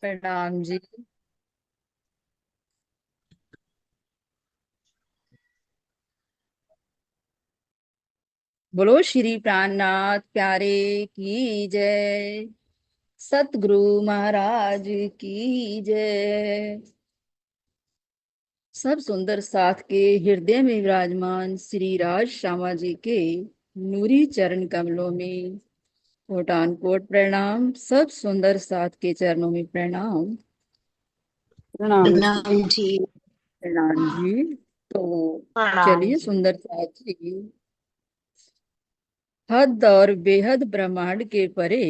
प्रणाम जी। बोलो श्री प्राणनाथ प्यारे की जय। सतगुरु महाराज की जय। सब सुंदर साथ के हृदय में विराजमान श्री राज श्यामा जी के नूरी चरण कमलों में कोटान कोट प्रणाम। सब सुंदर साथ के चरणों में प्रणाम। प्रणाम जी। प्रणाम जी। प्रणाम जी। तो प्रणाम चलिए जी। सुंदर साथ जी, हद और बेहद ब्रह्मांड के परे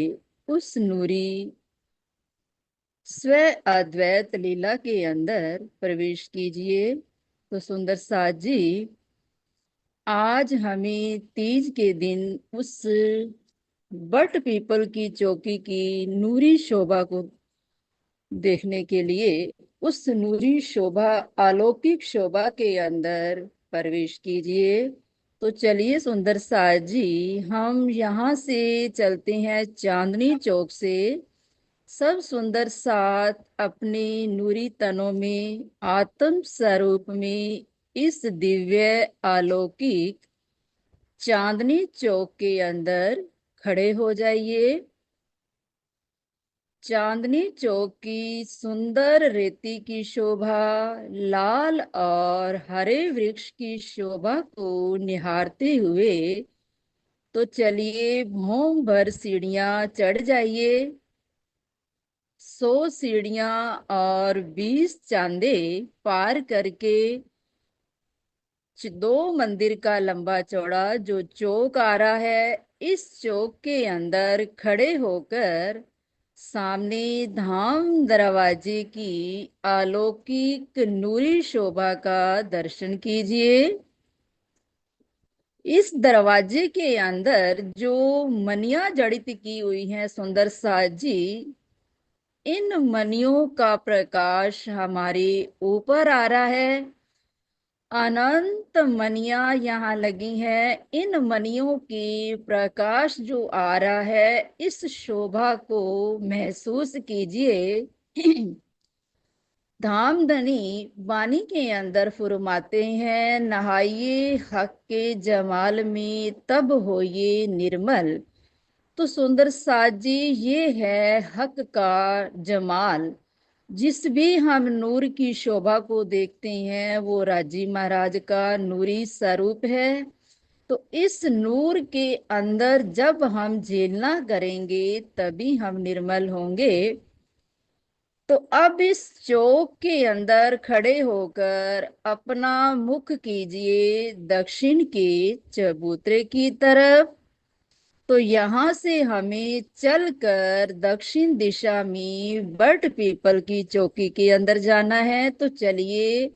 उस नूरी स्व अद्वैत लीला के अंदर प्रवेश कीजिए। तो सुंदर साथ जी, आज हमें तीज के दिन उस बट पीपल की चौकी की नूरी शोभा को देखने के लिए, उस नूरी शोभा, अलौकिक शोभा के अंदर प्रवेश कीजिए। तो चलिए सुंदर साथ जी, हम यहाँ से चलते हैं चांदनी चौक से। सब सुंदर साथ अपने नूरी तनों में, आत्म स्वरूप में इस दिव्य अलौकिक चांदनी चौक के अंदर खड़े हो जाइए। चांदनी चौक की सुंदर रेती की शोभा, लाल और हरे वृक्ष की शोभा को निहारते हुए, तो चलिए भौं भर सीढ़ियां चढ़ जाइए। 100 सीढ़ियां और 20 चांदे पार करके 2 मंदिर का लंबा चौड़ा जो चौक आ रहा है, इस चौक के अंदर खड़े होकर सामने धाम दरवाजे की अलौकिक नूरी शोभा का दर्शन कीजिए। इस दरवाजे के अंदर जो मनिया जड़ित की हुई है सुंदर साज जी, इन मनियों का प्रकाश हमारे ऊपर आ रहा है। अनंत मनिया यहाँ लगी हैं। इन मनियों की प्रकाश जो आ रहा है, इस शोभा को महसूस कीजिए। धामधनी बानी के अंदर फुरमाते हैं, नहाइए हक के जमाल में तब होइए निर्मल। तो सुंदर साज जी, ये है हक का जमाल। जिस भी हम नूर की शोभा को देखते हैं, वो राजी महाराज का नूरी स्वरूप है। तो इस नूर के अंदर जब हम झेलना करेंगे, तभी हम निर्मल होंगे। तो अब इस चौक के अंदर खड़े होकर अपना मुख कीजिए दक्षिण के चबूतरे की तरफ। तो यहाँ से हमें चलकर दक्षिण दिशा में बट पीपल की चौकी के अंदर जाना है। तो चलिए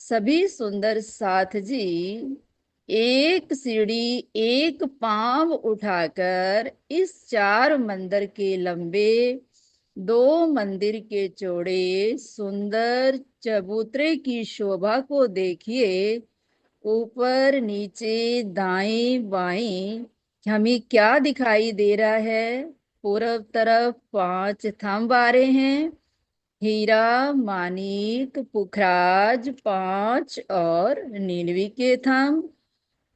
सभी सुंदर साथ जी, एक सीढ़ी एक पांव उठाकर इस 4 मंदिर के लंबे, 2 मंदिर के चौड़े सुंदर चबूतरे की शोभा को देखिए। ऊपर नीचे दाएं बाएं हमें क्या दिखाई दे रहा है। पूरब तरफ 5 थंब आ रहे हैं, हीरा मानिक पुखराज 5 और नीलवी के थंब।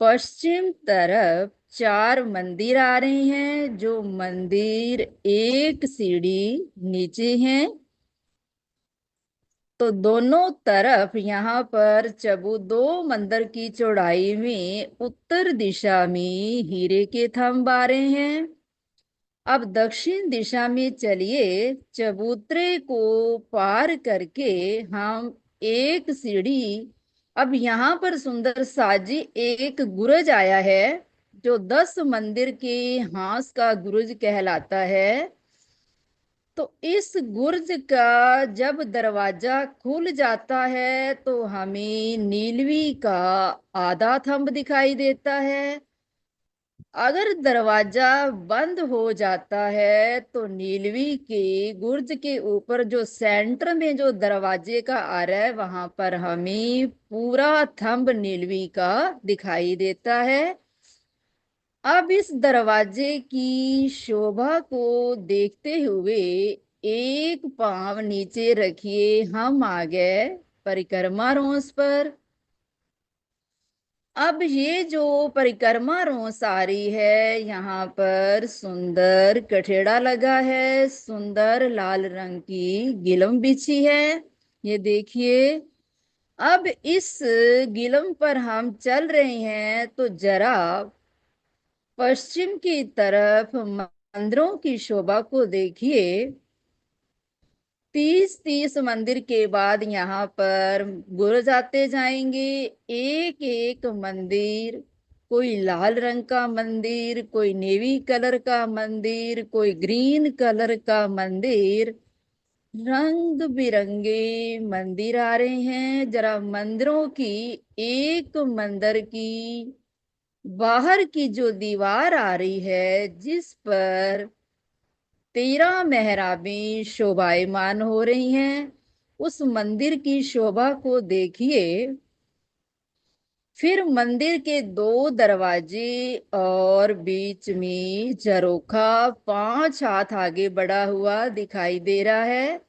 पश्चिम तरफ 4 मंदिर आ रहे हैं, जो मंदिर एक सीढ़ी नीचे हैं। तो दोनों तरफ यहाँ पर 2 मंदिर की चौड़ाई में उत्तर दिशा में हीरे के थंब आ रहे हैं। अब दक्षिण दिशा में चलिए, चबूतरे को पार करके हम एक सीढ़ी, अब यहाँ पर सुंदर साजी एक गुरज आया है, जो 10 मंदिर के हांस का गुरज कहलाता है। तो इस गुर्ज का जब दरवाजा खुल जाता है, तो हमें नीलवी का आधा थंब दिखाई देता है। अगर दरवाजा बंद हो जाता है, तो नीलवी के गुर्ज के ऊपर जो सेंटर में जो दरवाजे का आ रहा है, वहां पर हमें पूरा थंब नीलवी का दिखाई देता है। अब इस दरवाजे की शोभा को देखते हुए एक पांव नीचे रखिए, हम आ गए परिक्रमा रोस पर। अब ये जो परिक्रमा रोस आ रही है, यहाँ पर सुंदर कठेड़ा लगा है, सुंदर लाल रंग की गिलम बिछी है। ये देखिए, अब इस गिलम पर हम चल रहे हैं, तो जरा पश्चिम की तरफ मंदिरों की शोभा को देखिए। 30-30 मंदिर के बाद यहाँ पर गुरु जाते जाएंगे। एक एक मंदिर, कोई लाल रंग का मंदिर, कोई नेवी कलर का मंदिर, कोई ग्रीन कलर का मंदिर, रंग बिरंगे मंदिर आ रहे हैं। जरा मंदिरों की, एक मंदिर की बाहर की जो दीवार आ रही है, जिस पर 13 मेहराबें शोभायमान हो रही हैं, उस मंदिर की शोभा को देखिए। फिर मंदिर के 2 दरवाजे और बीच में झरोखा 5 हाथ आगे बढ़ा हुआ दिखाई दे रहा है।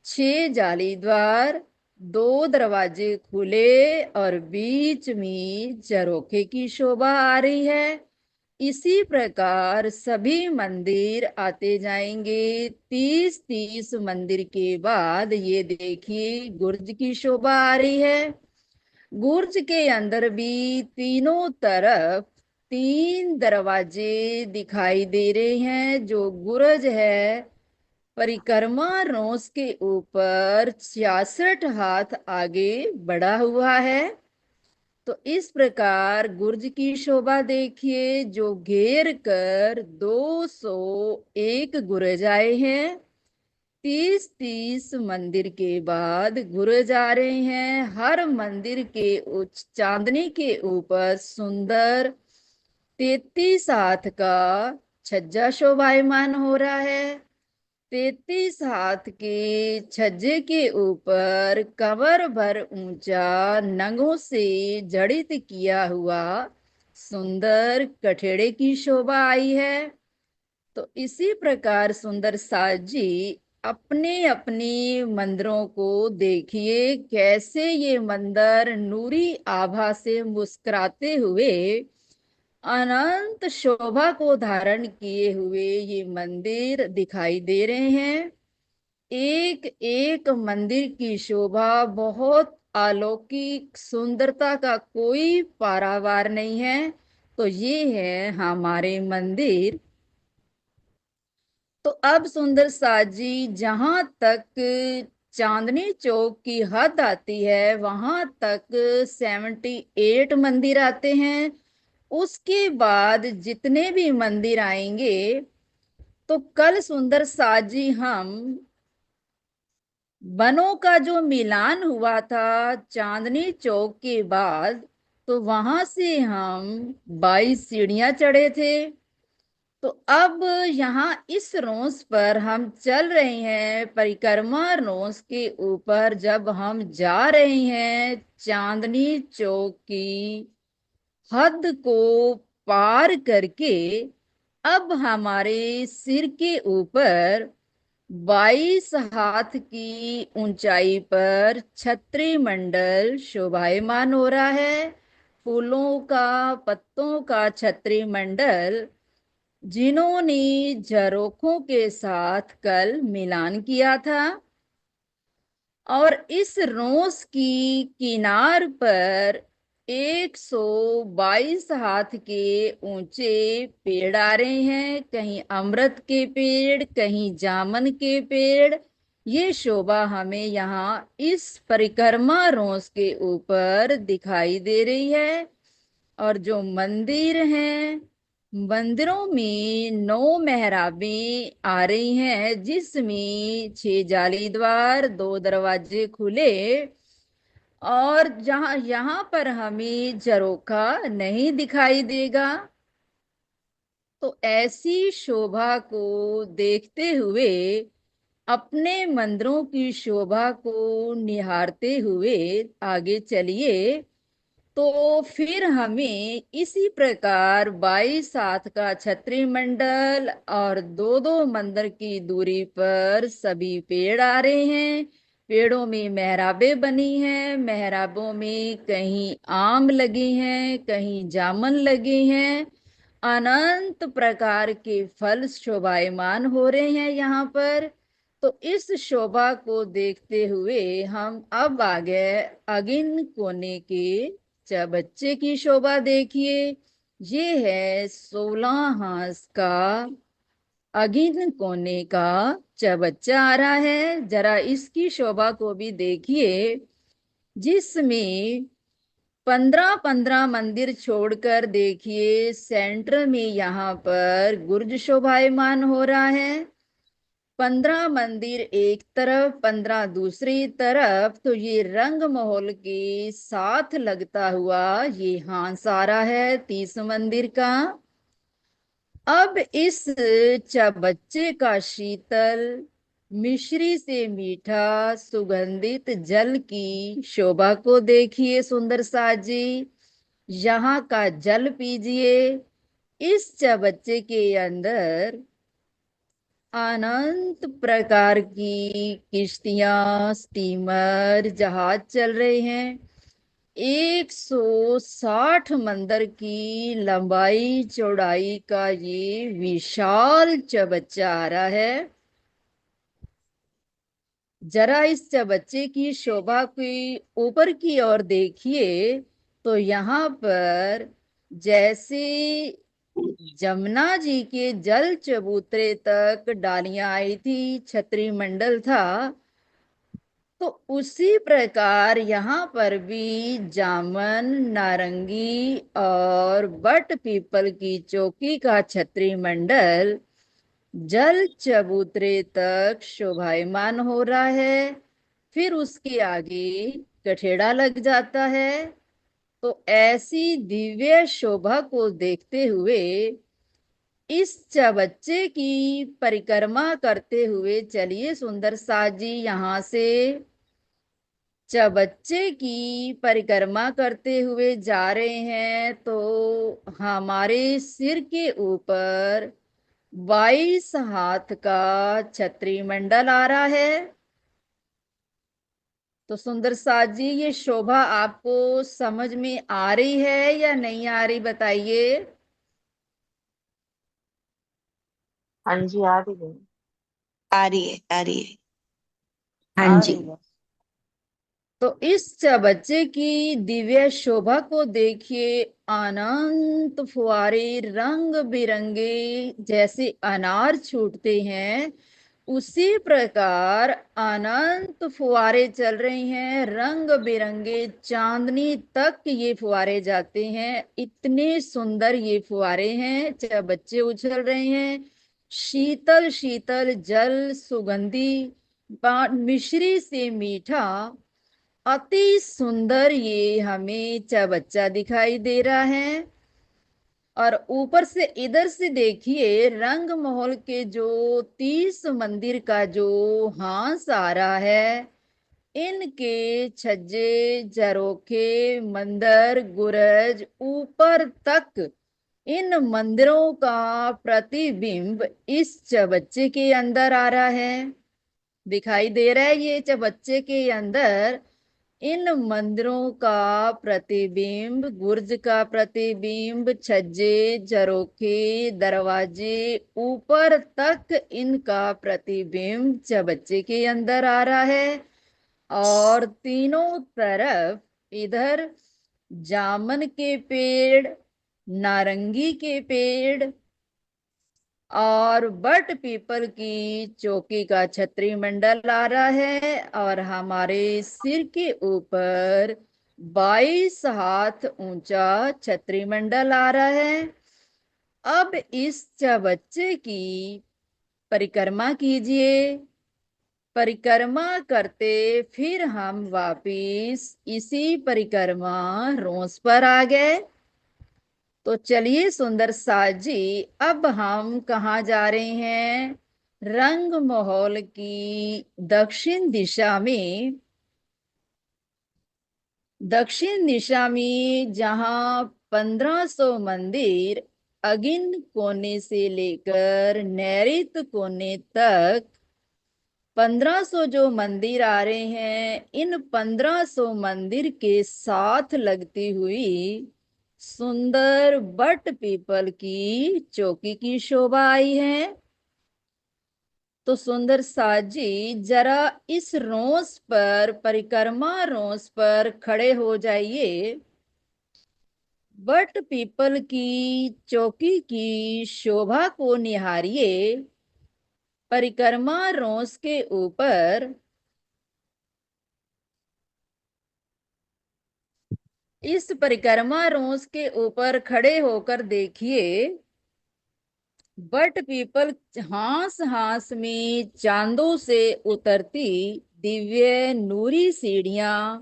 6 जाली द्वार, 2 दरवाजे खुले और बीच में झरोखे की शोभा आ रही है। इसी प्रकार सभी मंदिर आते जाएंगे। 30-30 मंदिर के बाद ये देखिए गुर्ज की शोभा आ रही है। गुर्ज के अंदर भी तीनों तरफ 3 दरवाजे दिखाई दे रहे हैं। जो गुरज है, परिक्रमा रोस के ऊपर 66 हाथ आगे बढ़ा हुआ है। तो इस प्रकार गुर्ज की शोभा देखिए, जो घेर कर 201 गुरज आए हैं। 30-30 मंदिर के बाद गुरज आ रहे हैं। हर मंदिर के उच्च चांदनी के ऊपर सुंदर 33 हाथ का छज्जा शोभायमान हो रहा है। 33 हाथ के छज्जे के ऊपर कमर भर ऊंचा नगों से जड़ित किया हुआ सुंदर कठेड़े की शोभा आई है। तो इसी प्रकार सुंदर साज जी अपने अपने मंदिरों को देखिए, कैसे ये मंदिर नूरी आभा से मुस्कुराते हुए, अनंत शोभा को धारण किए हुए ये मंदिर दिखाई दे रहे हैं। एक एक मंदिर की शोभा बहुत अलौकिक, सुंदरता का कोई पारावार नहीं है। तो ये है हमारे मंदिर। तो अब सुंदर साजी, जहां तक चांदनी चौक की हद आती है, वहां तक 78 मंदिर आते हैं। उसके बाद जितने भी मंदिर आएंगे, तो कल सुंदर साजी हम बनों का जो मिलान हुआ था चांदनी चौक के बाद, तो वहां से हम 22 सीढ़ियां चढ़े थे। तो अब यहाँ इस रोस पर हम चल रहे हैं, परिक्रमा रोस के ऊपर जब हम जा रहे हैं, चांदनी चौक की हद को पार करके, अब हमारे सिर के ऊपर 22 हाथ की ऊंचाई पर छत्री मंडल शोभायमान हो रहा है। फूलों का, पत्तों का छत्री मंडल, जिन्होंने झरोखों के साथ कल मिलान किया था। और इस रोस की किनार पर 122 हाथ के ऊंचे पेड़ आ रहे हैं। कहीं अमृत के पेड़, कहीं जामन के पेड़। ये शोभा हमें यहाँ इस परिक्रमा रोस के ऊपर दिखाई दे रही है। और जो मंदिर हैं, मंदिरों में 9 मेहराबें आ रही हैं, जिसमें 6 जाली द्वार, 2 दरवाजे खुले। और जहां यहाँ पर हमें झरोखा नहीं दिखाई देगा। तो ऐसी शोभा को देखते हुए, अपने मंदिरों की शोभा को निहारते हुए आगे चलिए। तो फिर हमें इसी प्रकार 22 हाथ का छतरी मंडल और दो दो मंदिर की दूरी पर सभी पेड़ आ रहे हैं। पेड़ों में मेहराबें बनी हैं, मेहराबों में कहीं आम लगे हैं, कहीं जामुन लगे हैं। अनंत प्रकार के फल शोभायमान हो रहे हैं यहाँ पर। तो इस शोभा को देखते हुए हम अब आ गए अगिन कोने के चबच्चे की शोभा। देखिए, ये है 16 हाथ का अगिन कोने का चबच्चा आ रहा है। जरा इसकी शोभा को भी देखिए, जिसमें 15-15 मंदिर छोड़कर देखिए सेंटर में यहाँ पर गुर्ज शोभायमान हो रहा है। 15 मंदिर एक तरफ, 15 दूसरी तरफ। तो ये रंग महल के साथ लगता हुआ ये हांसारा है 30 मंदिर का। अब इस चबच्चे का शीतल मिश्री से मीठा सुगंधित जल की शोभा को देखिए सुंदर सा जी। यहाँ का जल पीजिए। इस चबच्चे के अंदर अनंत प्रकार की किश्तियां, स्टीमर, जहाज चल रहे हैं। 160 मंदिर की लंबाई चौड़ाई का ये विशाल चबच्चा आ रहा है। जरा इस चबच्चे की शोभा की ऊपर की ओर देखिए, तो यहाँ पर जैसे जमुना जी के जल चबूतरे तक डालियां आई थी, छतरी मंडल था, तो उसी प्रकार यहाँ पर भी जामन, नारंगी और बट पीपल की चौकी का छतरी मंडल जल चबूतरे तक शोभायमान हो रहा है। फिर उसके आगे कठेड़ा लग जाता है। तो ऐसी दिव्य शोभा को देखते हुए इस चबच्चे की परिक्रमा करते हुए चलिए सुंदर सा जी यहाँ से चबच्चे की परिक्रमा करते हुए जा रहे हैं। तो हमारे सिर के ऊपर 22 हाथ का छतरी मंडल आ रहा है। तो सुंदर साज जी, ये शोभा आपको समझ में आ रही है या नहीं आ रही, बताइए। हाँ जी, आ रही है। आ रही है, आ रही है। हाँ आ जी। रही है। तो इस बच्चे की दिव्य शोभा को देखिए। अनंत फुहारे रंग बिरंगे जैसे अनार छूटते हैं, उसी प्रकार अनंत फुहारे चल रही हैं। रंग बिरंगे चांदनी तक ये फुहारे जाते हैं। इतने सुंदर ये फुहारे हैं। बच्चे उछल रहे हैं। शीतल शीतल जल सुगंधी मिश्री से मीठा अति सुंदर ये हमें चबच्चा दिखाई दे रहा है। और ऊपर से इधर से देखिए रंग महल के जो 30 मंदिर का जो हांस आ रहा है, इनके छज्जे, झरोखे, मंदिर, गुरज ऊपर तक इन मंदिरों का प्रतिबिंब इस चबच्चे के अंदर आ रहा है, दिखाई दे रहा है। ये चबच्चे के अंदर इन मंदिरों का प्रतिबिंब, गुर्ज का प्रतिबिंब, छज्जे, झरोखे, दरवाजे ऊपर तक इनका प्रतिबिंब चबच्चे के अंदर आ रहा है। और तीनों तरफ इधर जामन के पेड़, नारंगी के पेड़ और बट पीपल की चौकी का छतरी मंडल आ रहा है। और हमारे सिर के ऊपर 22 हाथ ऊंचा छतरी मंडल आ रहा है। अब इस चबच्चे की परिक्रमा कीजिए। परिक्रमा करते फिर हम वापिस इसी परिक्रमा रोस पर आ गए। तो चलिए सुंदर साज जी, अब हम कहाँ जा रहे हैं? रंग महल की दक्षिण दिशा में दक्षिण दिशा में जहां 1500 मंदिर अगिन कोने से लेकर नैऋत्य कोने तक 1500 जो मंदिर आ रहे हैं, इन 1500 मंदिर के साथ लगती हुई सुंदर बट पीपल की चौकी की शोभा आई है। तो सुंदर साजी, जरा इस रोस पर, परिक्रमा रोस पर खड़े हो जाइए। बट पीपल की चौकी की शोभा को निहारिए। परिक्रमा रोस के ऊपर, इस परिक्रमा रोस के ऊपर खड़े होकर देखिए। बट पीपल हास हास में चांदों से उतरती दिव्य नूरी सीढ़ियां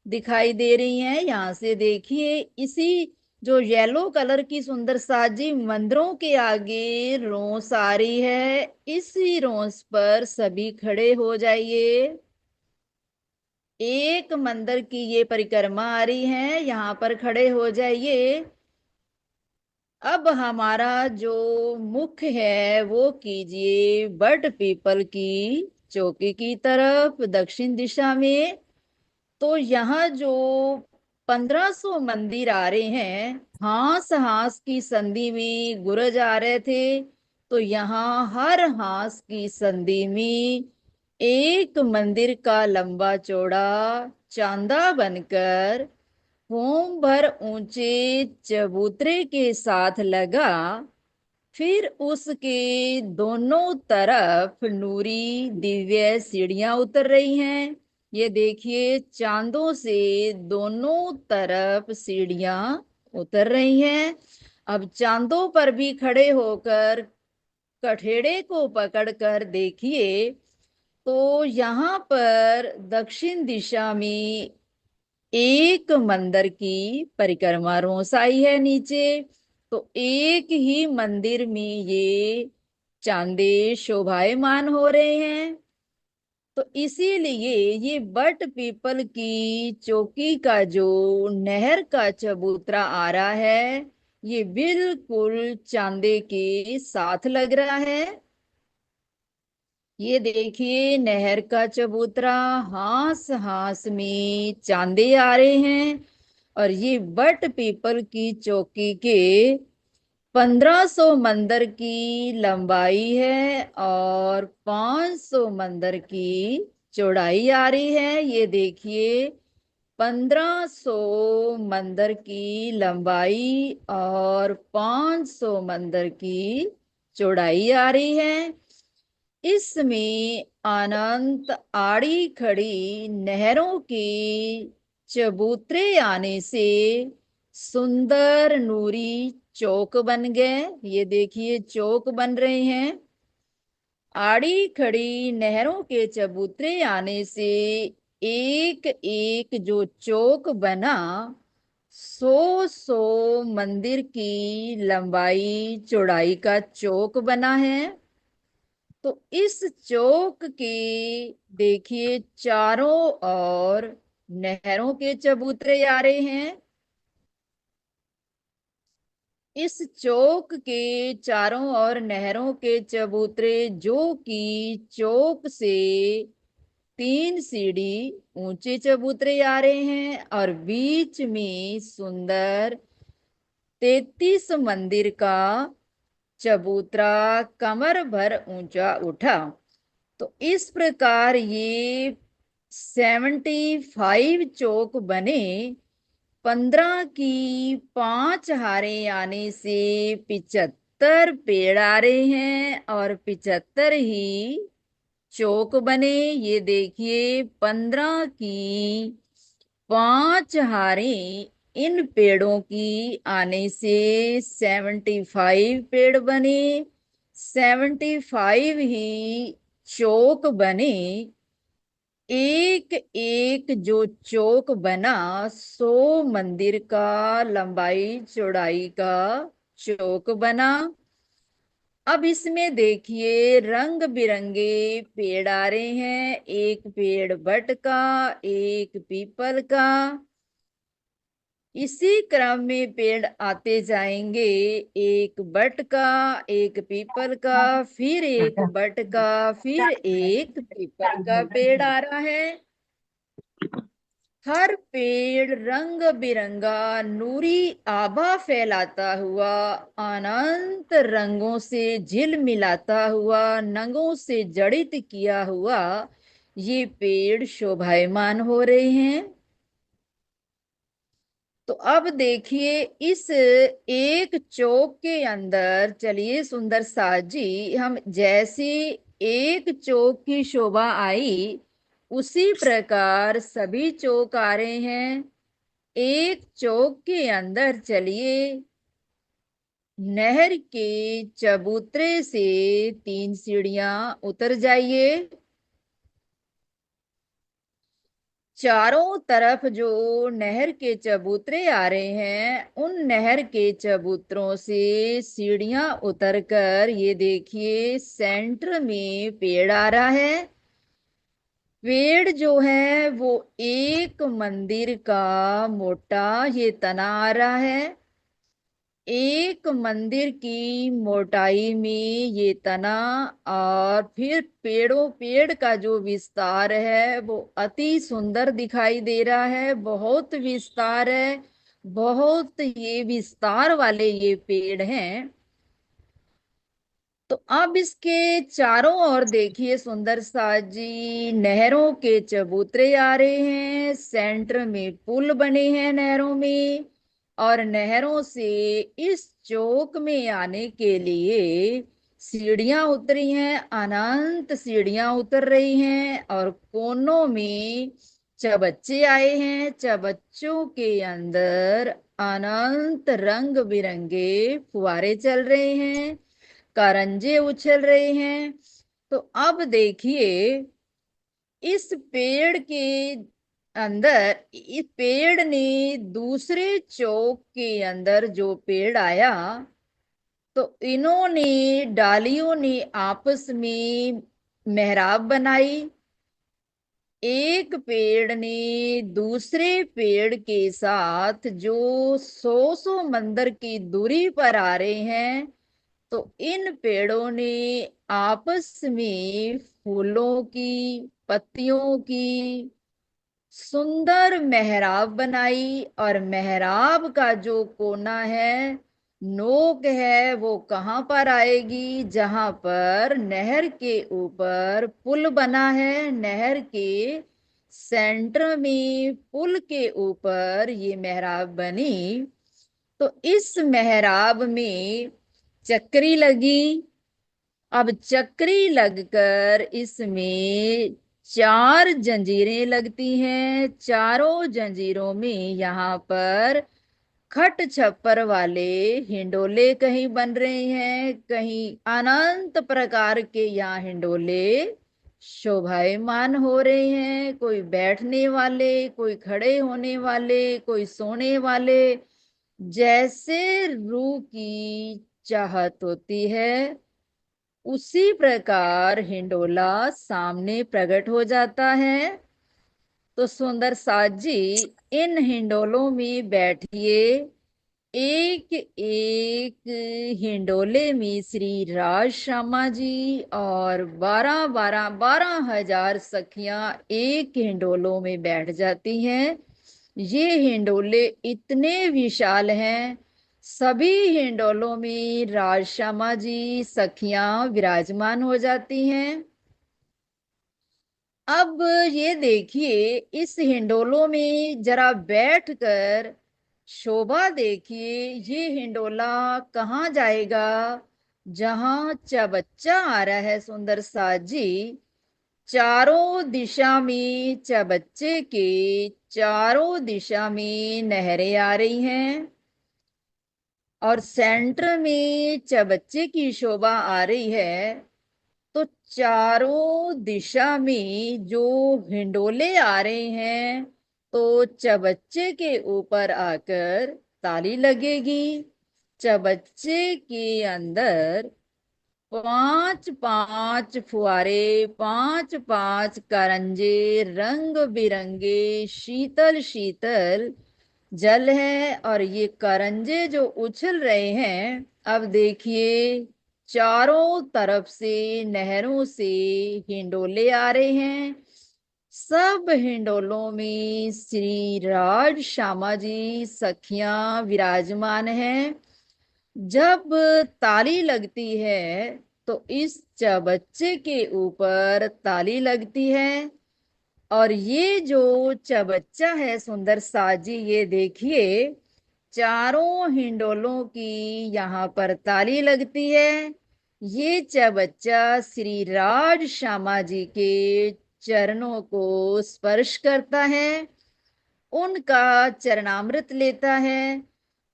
दिखाई दे रही हैं। यहाँ से देखिए, इसी जो येलो कलर की सुंदर साजी मंदिरों के आगे रोस आ रही है, इसी रोस पर सभी खड़े हो जाइए। एक मंदिर की ये परिक्रमा आ रही है, यहाँ पर खड़े हो जाइए। अब हमारा जो मुख्य है वो कीजिए बट पीपल की चौकी की तरफ, दक्षिण दिशा में। तो यहाँ जो 1500 मंदिर आ रहे हैं, हास हास की संधि में गुरज आ रहे थे। तो यहाँ हर हास की संधि में एक मंदिर का लंबा चौड़ा चांदा बनकर होम भर ऊंचे चबूतरे के साथ लगा। फिर उसके दोनों तरफ नूरी दिव्य सीढ़ियां उतर रही हैं। ये देखिए, चांदों से दोनों तरफ सीढ़ियां उतर रही हैं। अब चांदों पर भी खड़े होकर कठेड़े को पकड़कर देखिए। तो यहाँ पर दक्षिण दिशा में एक मंदिर की परिक्रमा रोसाई है नीचे। तो एक ही मंदिर में ये चांदे शोभायमान हो रहे हैं। तो इसीलिए ये बट पीपल की चौकी का जो नहर का चबूतरा आ रहा है, ये बिल्कुल चांदे के साथ लग रहा है। ये देखिए, नहर का चबूतरा हास हास में चांदे आ रहे हैं। और ये बट पीपल की चौकी के 1500 मंदिर की लंबाई है और 500 मंदिर की चौड़ाई आ रही है। ये देखिए, 1500 मंदिर की लंबाई और 500 मंदिर की चौड़ाई आ रही है। इसमें अनंत आड़ी खड़ी नहरों के चबूतरे आने से सुंदर नूरी चौक बन गए। ये देखिए, चौक बन रहे हैं। आड़ी खड़ी नहरों के चबूतरे आने से एक एक जो चौक बना, 100 मंदिर की लंबाई चौड़ाई का चौक बना है। तो इस चौक के देखिए, चारों ओर नहरों के चबूतरे आ रहे हैं। इस चौक के चारों ओर नहरों के चबूतरे, जो कि चौक से 3 सीढ़ी ऊंचे चबूतरे आ रहे हैं। और बीच में सुंदर 33 मंदिर का चबूतरा कमर भर ऊंचा उठा। तो इस प्रकार ये 75 चौक बने। 15 की 5 हारे आने से 75 पेड़ आ रहे हैं और 75 ही चौक बने। ये देखिए, 15 की 5 हारे इन पेड़ों की आने से 75 पेड़ बने। 75 ही चौक बने। एक एक जो चौक बना, 100 मंदिर का लंबाई चौड़ाई का चौक बना। अब इसमें देखिए, रंग बिरंगे पेड़ आ रहे हैं। एक पेड़ बट का, एक पीपल का, इसी क्रम में पेड़ आते जाएंगे, एक बट का, एक पीपल का, फिर एक बट का, फिर एक पीपल का पेड़ आ रहा है। हर पेड़ रंग बिरंगा नूरी आभा फैलाता हुआ, अनंत रंगों से झिलमिलाता हुआ, नंगों से जड़ित किया हुआ ये पेड़ शोभायमान हो रहे हैं। तो अब देखिए, इस एक चौक के अंदर, चलिए सुंदर साथ जी, हम जैसे एक चौक की शोभा आई उसी प्रकार सभी चौक आ रहे हैं। एक चौक के अंदर चलिए, नहर के चबूतरे से 3 सीढ़ियां उतर जाइए। चारों तरफ जो नहर के चबूतरे आ रहे हैं, उन नहर के चबूतरों से सीढ़ियां उतरकर ये देखिए सेंटर में पेड़ आ रहा है। पेड़ जो है वो एक मंदिर का मोटा ये तना आ रहा है। एक मंदिर की मोटाई में ये तना, और फिर पेड़ का जो विस्तार है वो अति सुंदर दिखाई दे रहा है, बहुत विस्तार है, बहुत ये विस्तार वाले ये पेड़ हैं। तो अब इसके चारों ओर देखिए सुंदर सा जी, नहरों के चबूतरे आ रहे हैं, सेंटर में पुल बने हैं नहरों में, और नहरों से इस चौक में आने के लिए सीढ़ियां उतरी हैं, अनंत सीढ़ियां उतर रही हैं, और कोनों में चबच्चे आए हैं। चबच्चों के अंदर अनंत रंग बिरंगे फुहारे चल रहे हैं, कारंजे उछल रहे हैं। तो अब देखिए, इस पेड़ के अंदर, इस पेड़ ने दूसरे चौक के अंदर जो पेड़ आया, तो इन्होंने डालियों ने आपस में मेहराब बनाई। एक पेड़ ने दूसरे पेड़ के साथ, जो 100 मंदिर की दूरी पर आ रहे हैं, तो इन पेड़ों ने आपस में फूलों की, पत्तियों की सुंदर मेहराब बनाई। और मेहराब का जो कोना है, नोक है, वो कहाँ पर आएगी? जहां पर नहर के ऊपर पुल बना है, नहर के सेंटर में पुल के ऊपर ये मेहराब बनी। तो इस मेहराब में चक्री लगी। अब चक्री लगकर इसमें 4 जंजीरें लगती हैं। चारों जंजीरों में यहाँ पर खट छप्पर वाले हिंडोले कहीं बन रहे हैं, कहीं अनंत प्रकार के यहाँ हिंडोले शोभायमान हो रहे हैं। कोई बैठने वाले, कोई खड़े होने वाले, कोई सोने वाले, जैसे रूह की चाहत होती है उसी प्रकार हिंडोला सामने प्रकट हो जाता है। तो सुंदर साथ जी, इन हिंडोलों में बैठिए। एक एक हिंडोले में श्री राज श्यामा जी और 12,000 सखियां एक हिंडोलों में बैठ जाती हैं। ये हिंडोले इतने विशाल हैं, सभी हिंडोलों में राज श्यामा जी सखियां विराजमान हो जाती हैं। अब ये देखिए, इस हिंडोलों में जरा बैठकर शोभा देखिए। ये हिंडोला कहाँ जाएगा? जहां चबच्चा आ रहा है सुंदर सा जी, चारों दिशा में चबच्चे के चारों दिशा में नहरें आ रही हैं, और सेंटर में चबच्चे की शोभा आ रही है। तो चारों दिशा में जो हिंडोले आ रहे हैं, तो चबच्चे के ऊपर आकर ताली लगेगी। चबच्चे के अंदर 5-5 फुहारे, 5-5 कारंजे, रंग बिरंगे शीतल शीतल जल है और ये करंजे जो उछल रहे हैं। अब देखिए, चारों तरफ से नहरों से हिंडोले आ रहे हैं। सब हिंडोलों में श्री राज श्यामा जी सखियां विराजमान हैं। जब ताली लगती है तो इस चबच्चे के ऊपर ताली लगती है। और ये जो चबच्चा है सुंदर साजी, ये देखिए, चारों हिंडोलों की यहाँ पर ताली लगती है। ये चबच्चा श्री राज श्यामा जी के चरणों को स्पर्श करता है, उनका चरणामृत लेता है।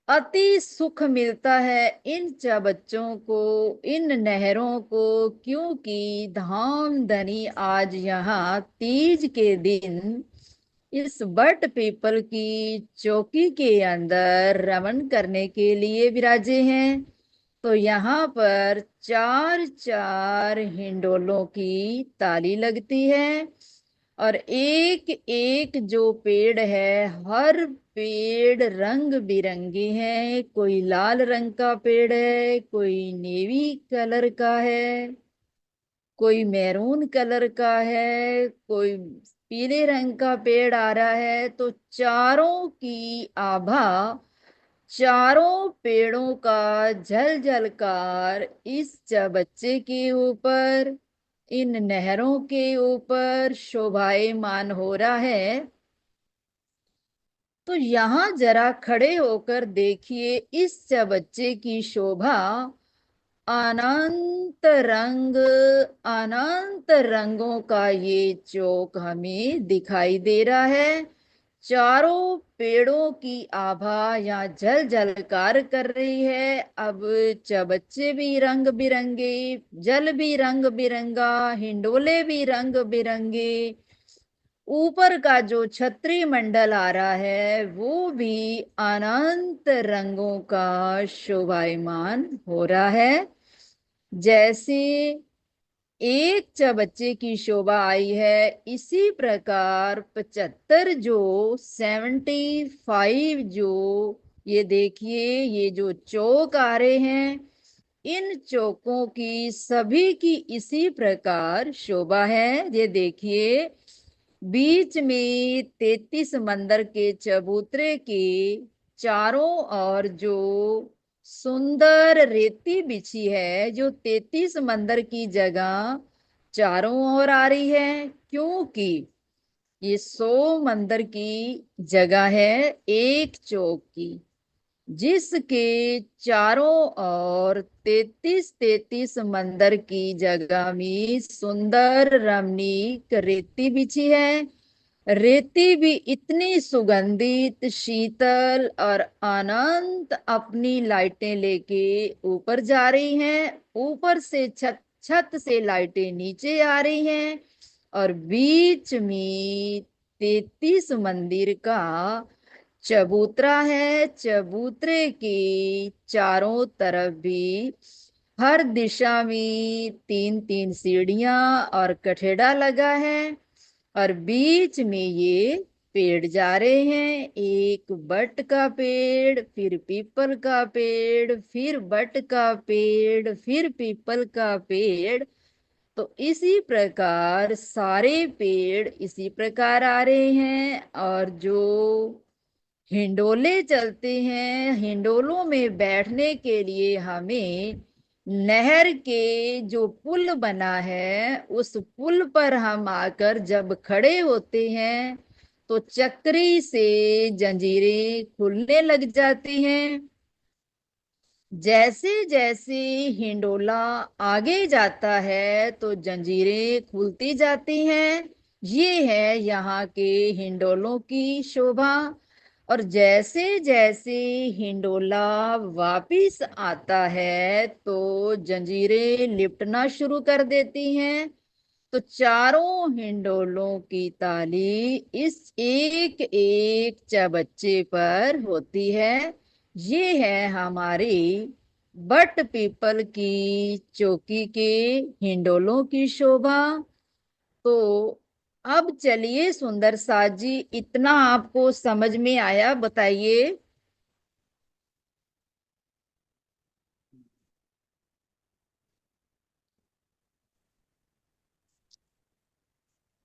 अति सुख मिलता है इन बच्चों को, इन नहरों को, क्योंकि धाम धनी आज यहाँ तीज के दिन इस बट पीपल की चौकी के अंदर रमन करने के लिए विराजे हैं। तो यहाँ पर चार चार हिंडोलों की ताली लगती है। और एक एक जो पेड़ है, हर पेड़ रंग बिरंगे हैं। कोई लाल रंग का पेड़ है, कोई नेवी कलर का है, कोई मैरून कलर का है, कोई पीले रंग का पेड़ आ रहा है। तो चारों की आभा, चारों पेड़ों का झल झलकार इस बच्चे के ऊपर, इन नहरों के ऊपर शोभायमान हो रहा है। तो यहाँ जरा खड़े होकर देखिए इस बच्चे की शोभा। अनंत रंग, अनंत रंगों का ये चौक हमें दिखाई दे रहा है। चारों पेड़ों की आभा यहाँ जल जलकार कर रही है। अब चबच्चे भी रंग बिरंगे, जल भी रंग बिरंगा, हिंडोले भी रंग बिरंगे, ऊपर का जो छत्री मंडल आ रहा है वो भी अनंत रंगों का शोभायमान हो रहा है। जैसे एक बच्चे की शोभा आई है, इसी प्रकार 75 जो 75 जो, ये देखिए, ये जो चौक आ रहे हैं, इन चौकों की सभी की इसी प्रकार शोभा है। ये देखिए, बीच में 33 मंदिर के चबूतरे के चारों ओर जो सुंदर रेती बिछी है, जो 33 मंदिर की जगह चारों ओर आ रही है, क्योंकि ये 100 मंदिर की जगह है एक चौक की, जिसके चारों ओर 33 मंदिर की जगह में सुंदर रमणीक रेती बिछी है। रेती भी इतनी सुगंधित, शीतल और अनंत अपनी लाइटें लेके ऊपर जा रही हैं। ऊपर से छत, छत से लाइटें नीचे आ रही हैं। और बीच में 33 मंदिर का चबूतरा है। चबूतरे के चारों तरफ भी हर दिशा में 3 3 सीढ़ियां और कठेड़ा लगा है। और बीच में ये पेड़ जा रहे हैं, एक बट का पेड़, फिर पीपल का पेड़, फिर बट का पेड़, फिर पीपल का पेड़। तो इसी प्रकार सारे पेड़ इसी प्रकार आ रहे हैं। और जो हिंडोले चलते हैं, हिंडोलों में बैठने के लिए हमें नहर के जो पुल बना है, उस पुल पर हम आकर जब खड़े होते हैं तो चक्री से जंजीरें खुलने लग जाती हैं। जैसे जैसे हिंडोला आगे जाता है तो जंजीरें खुलती जाती हैं। ये है यहाँ के हिंडोलों की शोभा। और जैसे जैसे हिंडोला वापिस आता है तो जंजीरें लिपटना शुरू कर देती हैं। तो चारों हिंडोलों की ताली इस एक एक चबच्चे पर होती है। ये है हमारी बट पीपल की चौकी के हिंडोलों की शोभा। तो अब चलिए सुंदर साथ जी, इतना आपको समझ में आया, बताइए।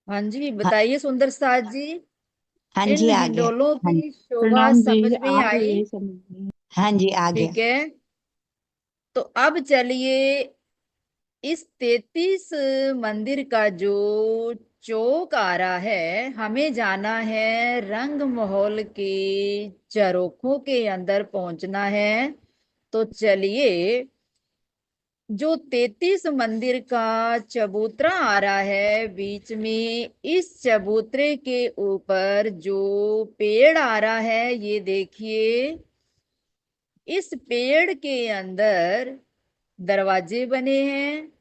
हाँ जी, हाँ, बताइए सुंदर साथ जी। हाँ इन जी आ गया। हिंडोलों हाँ की शोभा प्रणाम जी, समझ में आ गई आई? है समझ में। हाँ जी आ गया। ठीक है। तो अब चलिए, इस 33 मंदिर का जो चौक आ रहा है, हमें जाना है रंग महल के झरोखों के अंदर पहुंचना है। तो चलिए, जो 33 मंदिर का चबूतरा आ रहा है बीच में, इस चबूतरे के ऊपर जो पेड़ आ रहा है, ये देखिए। इस पेड़ के अंदर दरवाजे बने हैं।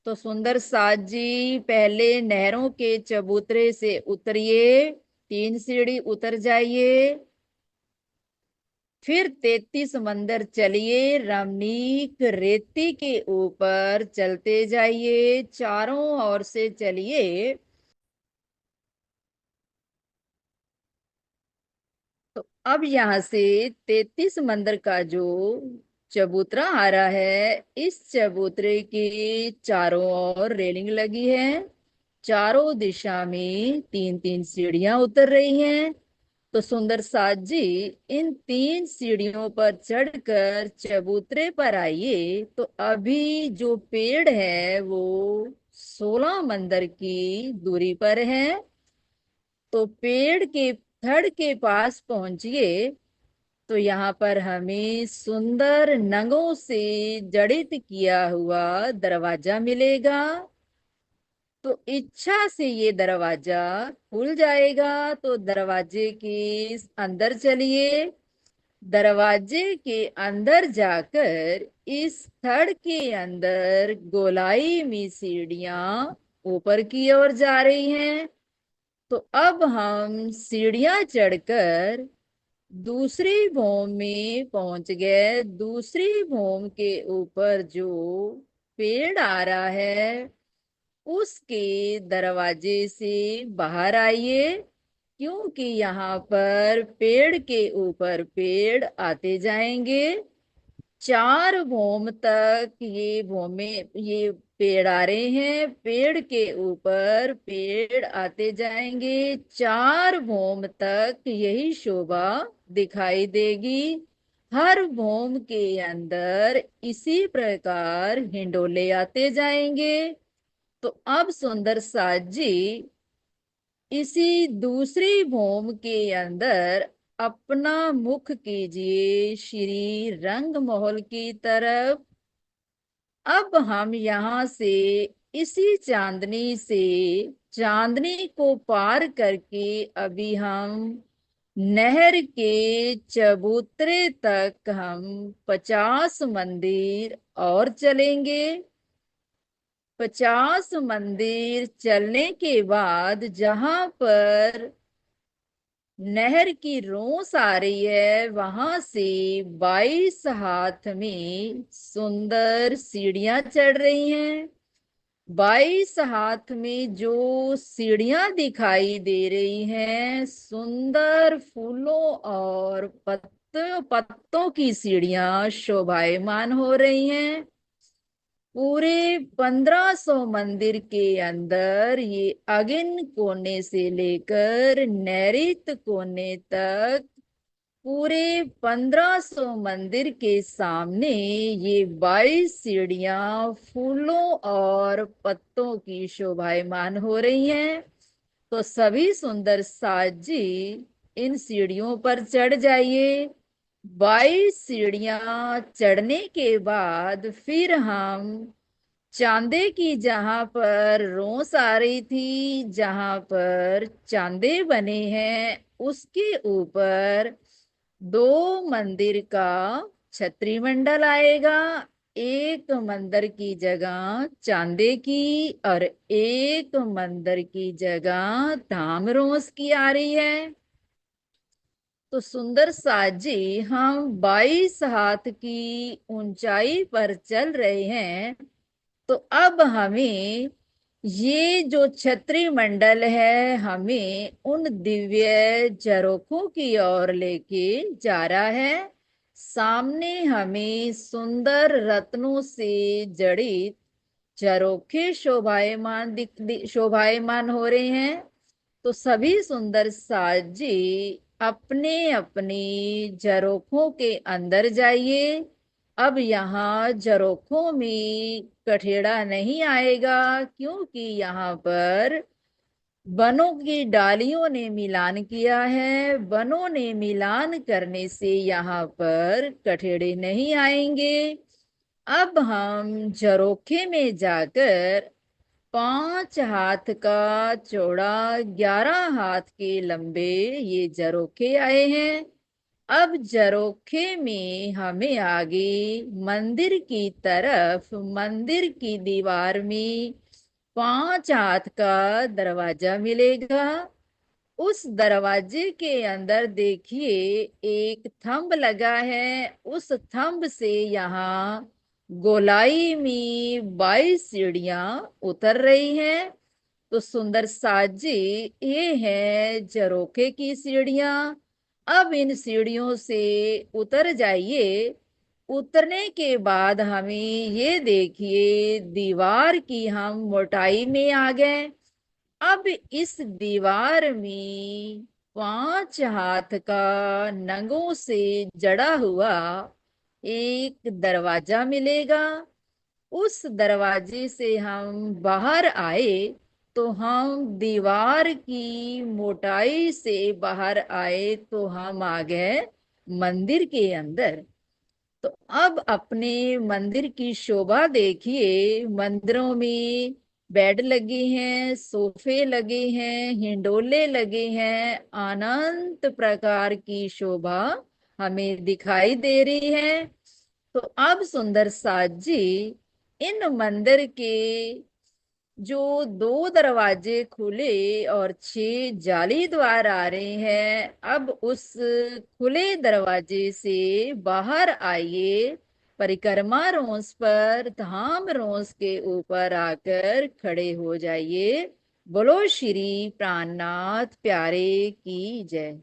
तो सुंदर साथ जी, पहले नहरों के चबूतरे से उतरिए, 3 सीढ़ी उतर जाइए। फिर 33 मंदिर चलिए, रमणीक रेती के ऊपर चलते जाइए, चारों ओर से चलिए। तो अब यहाँ से 33 मंदिर का जो चबूतरा आ रहा है, इस चबूतरे के चारों ओर रेलिंग लगी है। चारों दिशा में 3-3 सीढ़ियां उतर रही हैं। तो सुंदर साथ जी, इन 3 सीढ़ियों पर चढ़कर चबूतरे पर आइए। तो अभी जो पेड़ है वो 16 मंदिर की दूरी पर है। तो पेड़ के थड़ के पास पहुंचिए। तो यहाँ पर हमें सुंदर नगों से जड़ित किया हुआ दरवाजा मिलेगा। तो इच्छा से ये दरवाजा खुल जाएगा। तो दरवाजे के अंदर चलिए। दरवाजे के अंदर जाकर इस थड़ के अंदर गोलाई में सीढ़ियां ऊपर की ओर जा रही हैं। तो अब हम सीढ़ियां चढ़कर दूसरी भौम में पहुंच गए। दूसरी भौम के ऊपर जो पेड़ आ रहा है, उसके दरवाजे से बाहर आइए, क्योंकि यहाँ पर पेड़ के ऊपर पेड़ आते जाएंगे। 4 भौम तक ये पेड़ आ रहे हैं, पेड़ के ऊपर पेड़ आते जाएंगे। 4 भौम तक यही शोभा दिखाई देगी। हर भौम के अंदर इसी प्रकार हिंडोले आते जाएंगे। तो अब सुंदर साथ जी, इसी दूसरी भौम के अंदर अपना मुख कीजिए श्री रंग महल की तरफ। अब हम यहाँ से इसी चांदनी को पार करके अभी हम नहर के चबूतरे तक हम 50 मंदिर और चलेंगे। 50 मंदिर चलने के बाद जहां पर नहर की रोस आ रही है, वहां से 22 हाथ में सुंदर सीढ़ियां चढ़ रही हैं। 22 हाथ में जो सीढ़ियां दिखाई दे रही हैं, सुंदर फूलों और पत्तों की सीढ़ियां शोभायमान हो रही हैं। पूरे 1500 मंदिर के अंदर ये अगिन कोने से लेकर नैऋत कोने तक, पूरे 1500 मंदिर के सामने ये 22 सीढ़ियां फूलों और पत्तों की शोभायमान हो रही हैं। तो सभी सुंदर साज जी, इन सीढ़ियों पर चढ़ जाइए। 22 सीढ़ियां चढ़ने के बाद फिर हम चांदे की, जहां पर रोस आ रही थी, जहां पर चांदे बने हैं, उसके ऊपर 2 मंदिर का छतरी मंडल आएगा। एक मंदिर की जगह चांदे की और एक मंदिर की जगह धाम रोस की आ रही है। तो सुंदर साजी, हम 22 हाथ की ऊंचाई पर चल रहे हैं। तो अब हमें ये जो छत्री मंडल है हमें उन दिव्य झरोखों की ओर लेके जा रहा है। सामने हमें सुंदर रत्नों से जड़ित झरोखे शोभायमान हो रहे हैं। तो सभी सुंदर साजी अपने अपने झरोखों के अंदर जाइए। अब यहाँ झरोखों में कठेड़ा नहीं आएगा, क्योंकि यहाँ पर वनों की डालियों ने मिलान किया है। वनों ने मिलान करने से यहाँ पर कठेड़े नहीं आएंगे। अब हम झरोखे में जाकर 5 हाथ का चौड़ा 11 हाथ के लंबे ये झरोखे आए हैं। अब झरोखे में हमें आगे मंदिर की तरफ मंदिर की दीवार में 5 हाथ का दरवाजा मिलेगा। उस दरवाजे के अंदर देखिए एक थंब लगा है। उस थंब से यहाँ गोलाई में 22 सीढ़ियां उतर रही हैं। तो सुंदर साजी ये है झरोखे की सीढ़ियां। अब इन सीढ़ियों से उतर जाइए। उतरने के बाद हमें ये देखिए दीवार की हम मोटाई में आ गए। अब इस दीवार में 5 हाथ का नंगों से जड़ा हुआ एक दरवाजा मिलेगा। उस दरवाजे से हम बाहर आए तो हम दीवार की मोटाई से बाहर आए तो हम आ गए मंदिर के अंदर। तो अब अपने मंदिर की शोभा देखिए। मंदिरों में बेड लगे हैं, सोफे लगे हैं, हिंडोले लगे हैं। अनंत प्रकार की शोभा हमें दिखाई दे रही है। तो अब सुंदर साज जी इन मंदिर के जो 2 दरवाजे खुले और 6 जाली द्वार आ रहे हैं, अब उस खुले दरवाजे से बाहर आइए। परिक्रमा रोंस पर धाम रोंस के ऊपर आकर खड़े हो जाइए। बोलो श्री प्राणनाथ प्यारे की जय।